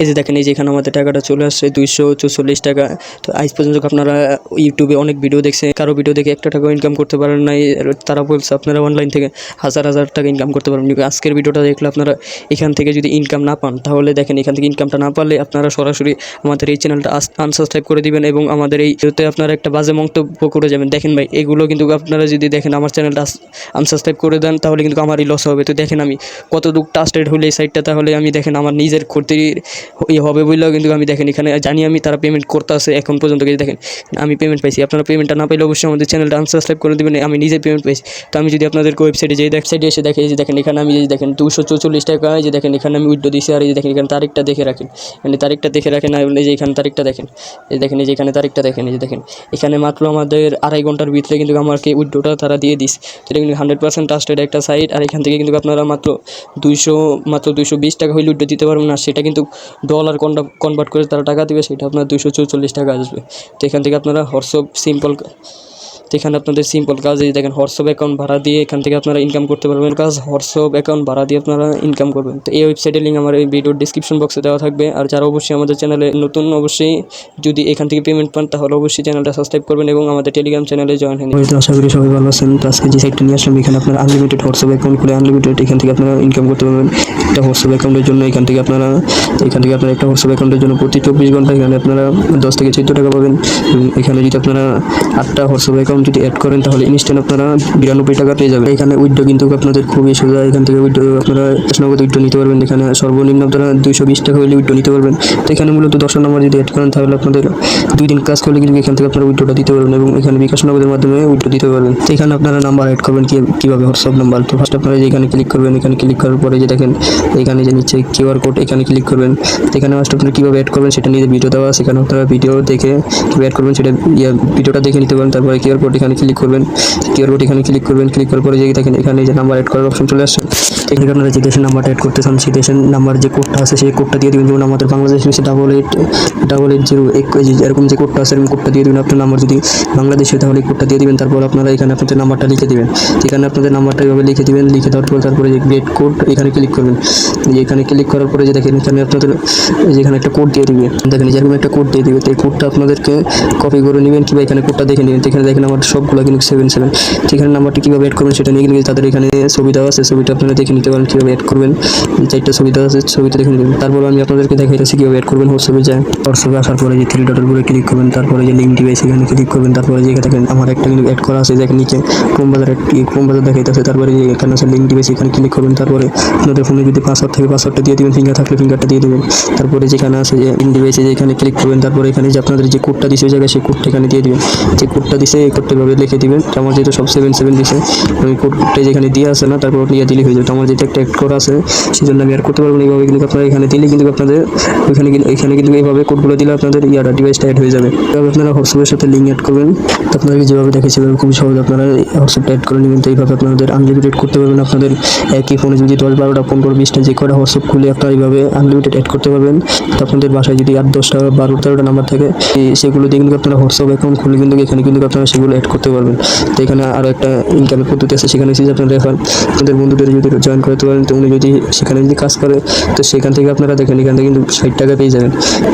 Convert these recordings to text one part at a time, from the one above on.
এই যে দেখেন, এই যে এখানে আমাদের টাকাটা চলে আসছে 244 টাকা। তো আজ পর্যন্ত আপনারা ইউটিউবে অনেক ভিডিও দেখছেন, কারো ভিডিও দেখে 1 টাকা ইনকাম করতে পারেন নাই, তারা বলছে আপনারা অনলাইন থেকে হাজার হাজার টাকা ইনকাম করতে পারবেন। কিন্তু আজকের ভিডিওটা দেখলে আপনারা এখান থেকে যদি ইনকাম না পান, তাহলে দেখেন এখান থেকে ইনকামটা না পারলে আপনারা সরাসরি আমাদের এই চ্যানেলটা আনসাবস্ক্রাইব করে দিবেন এবং আমাদের এই ভিডিওতে আপনারা একটা বাজে মন্তব্য করে যাবেন। দেখেন ভাই, এগুলো কিন্তু আপনারা যদি দেখেন আমার চ্যানেলটা আনসাবস্ক্রাইব করে দেন, তাহলে কিন্তু আমারই লস হবে। তো দেখেন আমি কতটুকু ট্রাস্টেড হলে এই সাইটটা, তাহলে আমি দেখেন আমার নিজের ক্ষতির হবে বললেও কিন্তু আমি দেখেন এখানে জানি আমি তারা পেমেন্ট করতে আসে এখন পর্যন্ত, কিন্তু দেখেন আমি পেমেন্ট পাইছি। আপনারা পেমেন্টটা না পাইলে অবশ্যই আমাদের চ্যানেলটা আনসাবস্ক্রাইব করে দেবেন। আমি নিজে পেমেন্ট পাইছি। তো আমি যদি আপনাদেরকে ওয়েবসাইটে যেই ওয়েবসাইটে এসে দেখে, এই যে দেখেন এখানে আমি যে দেখেন 244 টাকা, এই যে দেখেন এখানে আমি উইথড্র দিয়েছি। আর এই যে দেখেন এখানে তারিখটা দেখে রাখেন, মানে তারিখটা দেখে রাখেন। আর এই যে এখানে তারিখটা দেখেন, এই দেখেন এই যে এখানে তারিখটা দেখেন, এই যে দেখেন এখানে মাত্র আমাদের 2.5 ঘন্টার ভিতরে কিন্তু আমাকে উইথড্রটা তারা দিয়ে দিস। তো এটা কিন্তু 100% ট্রাস্টেড একটা সাইট। আর এখান থেকে কিন্তু আপনারা মাত্র 220 টাকা হইলে উইথড্র দিতে পারবেন না, সেটা কিন্তু ডলার কনভার্ট করে তারা টাকা দেবে, সেটা আপনার 244 টাকা আসবে। তো এখান থেকে আপনারা হোয়াটসঅ্যাপ সিম্পল, তো এখানে আপনাদের সিম্পল কাজ, এই দেখেন হোয়াটসঅ্যাপ অ্যাকাউন্ট ভাড়া দিয়ে এখান থেকে আপনারা ইনকাম করতে পারবেন। কাজ হোয়াটসঅ্যাপ অ্যাকাউন্ট ভাড়া দিয়ে আপনারা ইনকাম করবেন। তো এই ওয়েবসাইটের লিঙ্ক আমার এই ভিডিওর ডিসক্রিপশন বক্সে দেওয়া থাকবে। আর যারা অবশ্যই আমাদের চ্যানেলে নতুন, অবশ্যই যদি এখান থেকে পেমেন্ট পান, তাহলে অবশ্যই চ্যানেলটা সাবস্ক্রাইব করবেন এবং আমাদের টেলিগ্রাম চ্যানেলে জয়েন হয়ে যাবেন। আশা করি সবাই ভালো আছেন। তো আজকে যে সাইটটা নিয়ে আসলাম, এখানে আপনারা আনলিমিটেড হোয়াটসঅ্যাপ অ্যাকাউন্ট খুলে আনলিমিটেড এখান থেকে আপনারা ইনকাম করতে পারবেন। একটা হোয়াটসঅ্যাপ অ্যাকাউন্টের জন্য এখান থেকে আপনারা একটা হোয়াটসঅ্যাপ অ্যাকাউন্টের জন্য প্রতি 24 ঘন্টা এখানে আপনারা 10 থেকে 14 টাকা পাবেন। এবং এখানে যদি আপনারা 8টা হোয়াটসঅ্যাপ অ্যাকাউন্ট যদি অ্যাড করেন, তাহলে ইনস্ট্যান্ট আপনারা 92 টাকা পেয়ে যাবেন। এখানে উইথড্র কিন্তু আপনাদের খুবই সোজা। এখান থেকে উইথড্র আপনারা 10 নগদ উইথড্র নিতে পারবেন। এখানে সর্বনিম্ন আপনারা 220 টাকা হলে উইথড্র নিতে পারবেন। তো এখানে মূলত 10 নম্বর যদি অ্যাড করেন, তাহলে আপনাদের 2 দিন কাজ করলে কিন্তু এখান থেকে আপনারা উইথড্রটা দিতে পারবেন এবং এখানে বিকাশ নগদের মাধ্যমে উইথড্র দিতে পারবেন। তো এখানে আপনারা নাম্বার অ্যাড করবেন কীভাবে, হোয়াটসঅ্যাপ নাম্বার। তো ফার্স্ট আপনারা এখানে ক্লিক করবেন। এখানে ক্লিক করার পরে যে দেখেন এখানে যে নিচে কিউআর কোড, এখানে ক্লিক করবেন। তো এখানে ফার্স্ট আপনারা কীভাবে অ্যাড করবেন সেটা নিয়ে ভিডিও দেওয়া আছে, সেখানে আপনারা ভিডিও দেখে কীভাবে অ্যাড করবেন সেটা ভিডিওটা দেখে নিতে পারেন। তারপরে কিউআর কোড এখানে ক্লিক করবেন। কিউআর কোড এখানে ক্লিক করবেন। ক্লিক করার পরে যে দেখেন এখানে যে নাম্বার অ্যাড করার অপশন চলে আসছে। এখানে আপনারা যে দেশের নাম্বারটা অ্যাড করতে চান, সেই দেশের নাম্বার যে কোডটা আছে সেই কোডটা দিয়ে দেবেন। যেমন আমাদের বাংলাদেশ হচ্ছে 8808 এরকম যে কোডটা আছে এরকম কোডটা দিয়ে দেবেন। আপনার নাম্বার যদি বাংলাদেশে, তাহলে কোডটা দিয়ে দেবেন। তারপর আপনারা এখানে আপনাদের নাম্বারটা লিখে দেবেন। এখানে আপনাদের নাম্বারটা এভাবে লিখে দেবেন। লিখে দেওয়ার পর তারপরে যে গেট কোড এখানে ক্লিক করবেন। এখানে ক্লিক করার পরে যে দেখেন এখানে আপনাদের যেখানে একটা কোড দিয়ে দিবে, দেখেন যেরকম একটা কোড দিয়ে দিবে। তো এই কোডটা আপনাদেরকে কপি করে নেবেন কিংবা এখানে কোডটা দেখে নেবেন। এখানে দেখেন আমার সবগুলো কিন্তু 77। এখানে নাম্বারটি কীভাবে অ্যাড করবেন সেটা নিয়ে কিন্তু তাদের এখানে ছবি দেওয়া আছে, ছবিটা আপনারা দেখে নিতে পারেন কীভাবে অ্যাড করবেন। 4টা ছবি দেওয়া আছে, ছবিটা দেখে নেবেন। তারপর আমি আপনাদেরকে দেখাইতেছি কীভাবে অ্যাড করবেন। হোয়াটসঅ্যাপে যায়, হোয়াটসঅ্যাপে আসার পরে যে 3 ডটের উপরে ক্লিক করবেন। তারপরে যে লিঙ্ক ডিভাইস এখানে ক্লিক করবেন। তারপরে যে দেখেন আমার একটা কিন্তু অ্যাড করা আছে, দেখেন নিচে ক্রোম বাজার দেখাইতেছে। তারপরে যে এখানে আছে লিঙ্ক ডিভাইস, এখানে ক্লিক করবেন। তারপরে আপনাদের ফোনে যদি পাসওয়ার্ড থাকে পাসওয়ার্ডটা দিয়ে দেবেন, ফিঙ্গার থাকলে ফিঙ্গারটা দিয়ে দেবেন। তারপরে যেখানে আছে যে লিঙ্ক ডিভাইসে যে এখানে ক্লিক করবেন। তারপরে এখানে যে আপনাদের যে কোডটা দিছে ওই জায়গায় সেই কোডটা এখানে দিয়ে দেবেন। যে কোডটা দিছে এই কোডটা এভাবে লিখে দিবেন। আমার যেহেতু সব 77 দিছে, ওই কোডটা যেখানে দিয়ে আছে না, তারপর নিয়ে দিলে হয়ে যাবে। আমার যেটা একটা অ্যাড করা আছে সেই জন্য আমি আর করতে পারবো না। এইভাবে কিন্তু আপনারা এখানে দিলে কিন্তু আপনাদের এখানে কিন্তু এইভাবে কোডগুলো দিলে আপনাদের ডিভাইসটা অ্যাড হয়ে যাবে। এভাবে আপনারা হোয়াটসঅ্যাপের সাথে লিঙ্ক অ্যাড করবেন। আপনাদেরকে যেভাবে দেখেছি এভাবে খুব সহজ আপনারা হোয়াটসঅ্যাপটা অ্যাড করে নেবেন। তো এইভাবে আপনাদের আনলিমিটেড করতে পারবেন। আপনাদের একই ফোনে যদি 10, 12টা, 15, 20টা যে কটা হোয়াটসঅ্যাপ খুলে আপনারা এইভাবে আনলিমিটেড অ্যাড করতে পারবেন। তো আপনাদের বাসায় যদি 8, 10টা, 12, 13টা নাম্বার থাকে, সেগুলো দিয়ে কিন্তু আপনারা হোয়াটসঅ্যাপ অ্যাকাউন্ট খুলে কিন্তু এখানে কিন্তু আপনারা সেগুলো অ্যাড করতে পারবেন। তো এখানে আরও একটা ইনকামের পদ্ধতি আছে, সেখানে হচ্ছে আপনারা রেফার আপনাদের বন্ধুদের যদি জয়েন করতে পারেন, তো উনি যদি সেখানে যদি কাজ করে, তো সেখান থেকে আপনারা দেখেন এখান থেকে কিন্তু 60 টাকা পেয়ে যাবেন।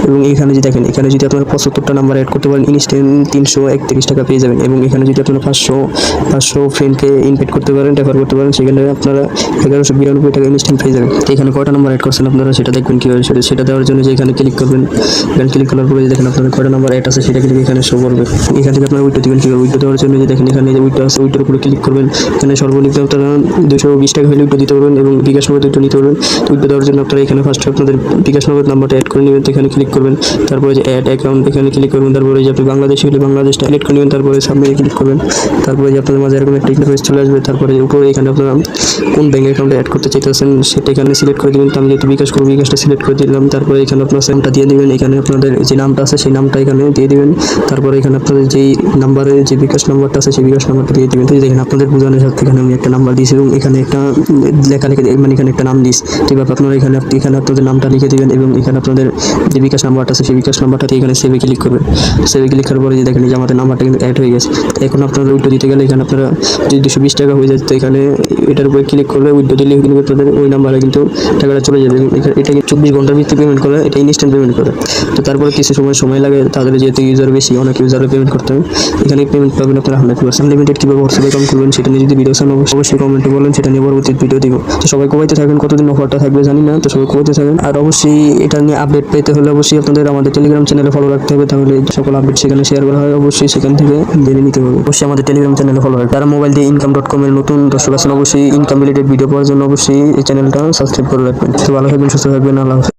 এবং এখানে যদি দেখেন এখানে যদি আপনারা 75টা নাম্বার অ্যাড করতে পারেন, ইনস্ট্যান্ট 331 টাকা পেয়ে যাবেন। এবং এখানে যদি আপনারা 500 ফ্রেন্ডকে ইনভাইট করতে পারেন, রেফার করতে পারেন, সেখানে আপনারা 1192 টাকা ইনস্ট্যান্ট পেয়ে যাবেন। তো এখানে কয়টা নাম্বার অ্যাড করছেন আপনারা সেটা দেখবেন কীভাবে। সেটা দেওয়ার জন্য যে এখানে ক্লিক করবেন। এখানে ক্লিক করার পরে দেখেন আপনাদের কয়টা নাম্বার অ্যাড আছে সেটা কিন্তু এখানে শো করবে। এখান থেকে আপনারা উইথড্র দিবেন কীভাবে। উইথড্র দেওয়ার জন্য যে দেখেন এখানে যে উইথড্র আছে, উইথড্রর উপরে ক্লিক করবেন। এখানে সর্বনিম্ন আপনারা 220 টাকা হলে উইথড্র দিতে পারবেন এবং বিকাশ নগদ উইথড্র নিতে পারবেন। তো উইথড্র দেওয়ার জন্য আপনারা এখানে ফার্স্ট আপনাদের বিকাশ নগদ নাম্বারটা অ্যাড করে নেবেন। তো এখানে ক্লিক করবেন। তারপরে যে অ্যাড অ্যাকাউন্ট এখানে ক্লিক করবেন। তারপরে যে আপনি বাংলাদেশি হলে বাংলাদেশটা সিলেক্ট করে নেবেন। তারপরে সাবমিটে ক্লিক করবেন। তারপরে যে আপনাদের মাঝে এরকম একটা ইন্টারফেস চলে আসবে। তারপরে উপরে এখানে আপনারা কোন ব্যাঙ্ক অ্যাকাউন্টে অ্যাড করতে চাইতেছেন সেটা এখানে সিলেক্ট করে দেবেন। তো আমি যেহেতু বিকাশ করবো, বিকাশটা সিলেক্ট করে দিলাম। তারপরে এখানে আপনার নামটা দিয়ে দেবেন। এখানে আপনাদের যে নামটা আছে সেই নামটা এখানে দিয়ে দেবেন। তারপরে এখানে আপনাদের যেই নাম্বারে যে যে বিকাশ নাম্বারটা আছে সেই বিকাশ নাম্বারটা দিয়ে দিবেন। তো দেখেন আপনাদের বোঝানোর সাথে এখানে আমি একটা নাম্বার দিয়েছি এবং এখানে একটা লেখা লিখে মানে এখানে একটা নাম দিস। তো এবার আপনারা এখানে আপনাদের নামটা লিখে দিবেন এবং এখানে আপনাদের যে বিকাশ নাম্বারটা আছে সেই বিকাশ নাম্বারটা দিয়ে এখানে সেভে ক্লিক করবেন। সেভে ক্লিক করার পরে যে দেখেন যে আমাদের নাম্বারটা কিন্তু অ্যাড হয়ে গেছে। তো এখন আপনারা উইথড্র দিতে গেলে এখানে আপনারা যদি 220 টাকা হয়ে যায় তো এখানে এটার উপরে ক্লিক করলে উইথড্র দিলে কিন্তু আপনাদের ওই নাম্বারে কিন্তু টাকাটা চলে যাবে। এটা 24 ঘন্টার ভিতরে পেমেন্ট করে, এটা ইনস্ট্যান্ট পেমেন্ট করে। তো তারপরে কিছু সময় লাগে, তাদের যেহেতু ইউজার বেশি, অনেক ইউজারে পেমেন্ট করতে হবে। এখানে পেমেন্ট পাবেন আপনারা 100%। আনলিমিটেড কীভাবে হোয়াটসঅ্যাপে অ্যাকাউন্ট করবেন সেটা নিয়ে যদি ভিডিও চান অবশ্যই কমেন্টে বলেন, সেটা নিয়ে পরবর্তী ভিডিও দিব। তো সবাই কোবাইতে থাকেন, কতদিন অফারটা থাকবে জানি না, তো সবাই কোবাইতে থাকেন। আর অবশ্যই এটা নিয়ে আপডেট পেতে হলে অবশ্যই আপনাদের আমাদের টেলিগ্রাম চ্যানেলে ফলো রাখতে হবে, তাহলে সকল আপডেট সেখানে শেয়ার করা হয়, অবশ্যই সেখান থেকে জেনে নিতে হবে। অবশ্যই আমাদের টেলিগ্রাম চ্যানেলে ফলো রাখবে। তারা মোবাইল দিয়ে income.com এর নতুন দর্শক আছেন, অবশ্যই ইনকাম রিলেটেড ভিডিও পাওয়ার জন্য অবশ্যই এই চ্যানেলটা সাবস্ক্রাইব করে রাখবেন। তো ভালো থাকবেন, সুস্থ থাকবেন, আল্লাহ হাফেজ।